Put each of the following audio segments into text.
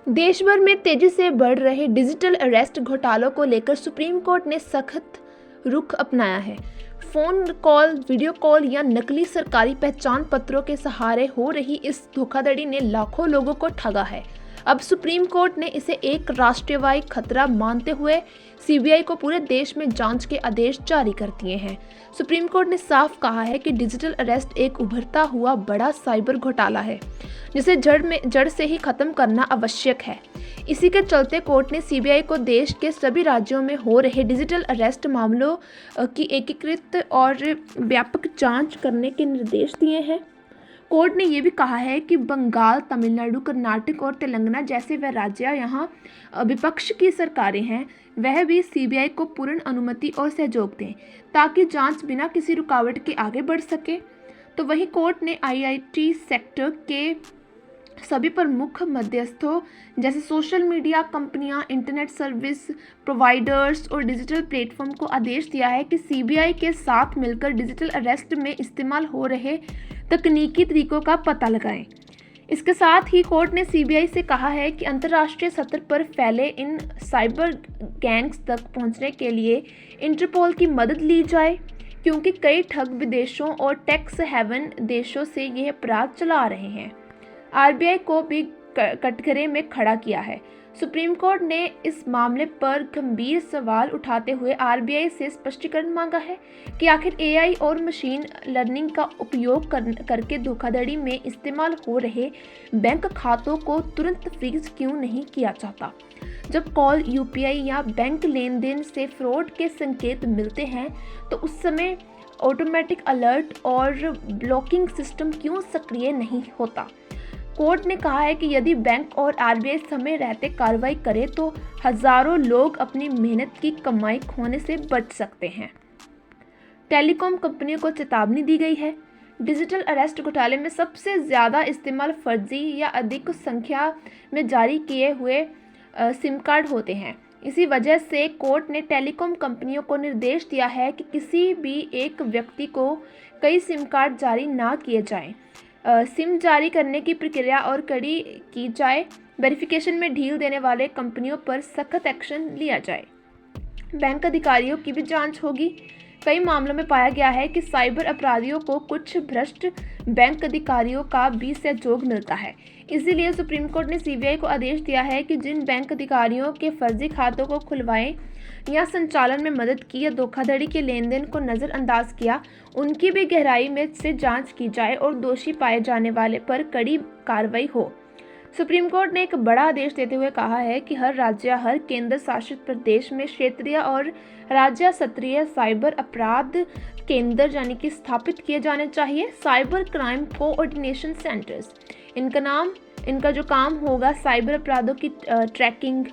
देश भर में तेजी से बढ़ रहे डिजिटल अरेस्ट घोटालों को लेकर सुप्रीम कोर्ट ने सख्त रुख अपनाया है। फोन कॉल, वीडियो कॉल या नकली सरकारी पहचान पत्रों के सहारे हो रही इस धोखाधड़ी ने लाखों लोगों को ठगा है। अब सुप्रीम कोर्ट ने इसे एक राष्ट्रीय खतरा मानते हुए सीबीआई को पूरे देश में जांच के आदेश जारी कर दिए हैं। सुप्रीम कोर्ट ने साफ कहा है कि डिजिटल अरेस्ट एक उभरता हुआ बड़ा साइबर घोटाला है, जिसे जड़ से ही खत्म करना आवश्यक है। इसी के चलते कोर्ट ने सीबीआई को देश के सभी राज्यों में हो रहे डिजिटल अरेस्ट मामलों की एकीकृत और व्यापक जांच करने के निर्देश दिए हैं। कोर्ट ने यह भी कहा है कि बंगाल, तमिलनाडु, कर्नाटक और तेलंगाना जैसे वह राज्य यहाँ विपक्ष की सरकारें हैं, वह भी सीबीआई को पूर्ण अनुमति और सहयोग दें ताकि जांच बिना किसी रुकावट के आगे बढ़ सके। तो वहीं कोर्ट ने आईटी सेक्टर के सभी प्रमुख मध्यस्थों जैसे सोशल मीडिया कंपनियां, इंटरनेट सर्विस प्रोवाइडर्स और डिजिटल प्लेटफॉर्म को आदेश दिया है कि सीबीआई के साथ मिलकर डिजिटल अरेस्ट में इस्तेमाल हो रहे तकनीकी तरीकों का पता लगाएं। इसके साथ ही कोर्ट ने सीबीआई से कहा है कि अंतर्राष्ट्रीय स्तर पर फैले इन साइबर गैंग्स तक पहुंचने के लिए इंटरपोल की मदद ली जाए, क्योंकि कई ठग विदेशों और टैक्स हेवन देशों से यह अपराध चला रहे हैं। आरबीआई को भी कटघरे में खड़ा किया है। सुप्रीम कोर्ट ने इस मामले पर गंभीर सवाल उठाते हुए आरबीआई से स्पष्टीकरण मांगा है कि आखिर एआई और मशीन लर्निंग का उपयोग करके धोखाधड़ी में इस्तेमाल हो रहे बैंक खातों को तुरंत फ्रीज क्यों नहीं किया जाता। जब कॉल, यूपीआई या बैंक लेन देन से फ्रॉड के संकेत मिलते हैं तो उस समय ऑटोमेटिक अलर्ट और ब्लॉकिंग सिस्टम क्यों सक्रिय नहीं होता। कोर्ट ने कहा है कि यदि बैंक और आरबीआई समय रहते कार्रवाई करे तो हजारों लोग अपनी मेहनत की कमाई खोने से बच सकते हैं। टेलीकॉम कंपनियों को चेतावनी दी गई है। डिजिटल अरेस्ट घोटाले में सबसे ज़्यादा इस्तेमाल फर्जी या अधिक संख्या में जारी किए हुए सिम कार्ड होते हैं। इसी वजह से कोर्ट ने टेलीकॉम कंपनियों को निर्देश दिया है कि किसी भी एक व्यक्ति को कई सिम कार्ड जारी ना किए जाएं। सिम जारी करने की प्रक्रिया और कड़ी की जाए। वेरिफिकेशन में ढील देने वाले कंपनियों पर सख्त एक्शन लिया जाए। बैंक अधिकारियों की भी जांच होगी। कई मामलों में पाया गया है कि साइबर अपराधियों को कुछ भ्रष्ट बैंक अधिकारियों का भी सहयोग मिलता है। इसीलिए सुप्रीम कोर्ट ने सीबीआई को आदेश दिया है कि जिन बैंक अधिकारियों के फर्जी खातों को खुलवाएं या संचालन में मदद की या धोखाधड़ी के लेन देन को नज़रअंदाज किया, उनकी भी गहराई में से जांच की जाए और दोषी पाए जाने वाले पर कड़ी कार्रवाई हो। सुप्रीम कोर्ट ने एक बड़ा आदेश देते हुए कहा है कि हर राज्य, हर केंद्र शासित प्रदेश में क्षेत्रीय और राज्य स्तरीय साइबर अपराध केंद्र यानी कि स्थापित किए जाने चाहिए। साइबर क्राइम कोऑर्डिनेशन सेंटर्स, इनका जो काम होगा साइबर अपराधों की ट्रैकिंग,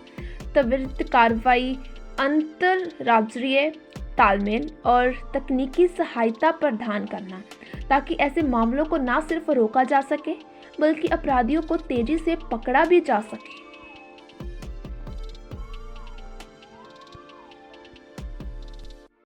त्वरित कार्रवाई, अंतरराज्यीय तालमेल और तकनीकी सहायता प्रदान करना, ताकि ऐसे मामलों को न सिर्फ रोका जा सके बल्कि अपराधियों को तेजी से पकड़ा भी जा सके।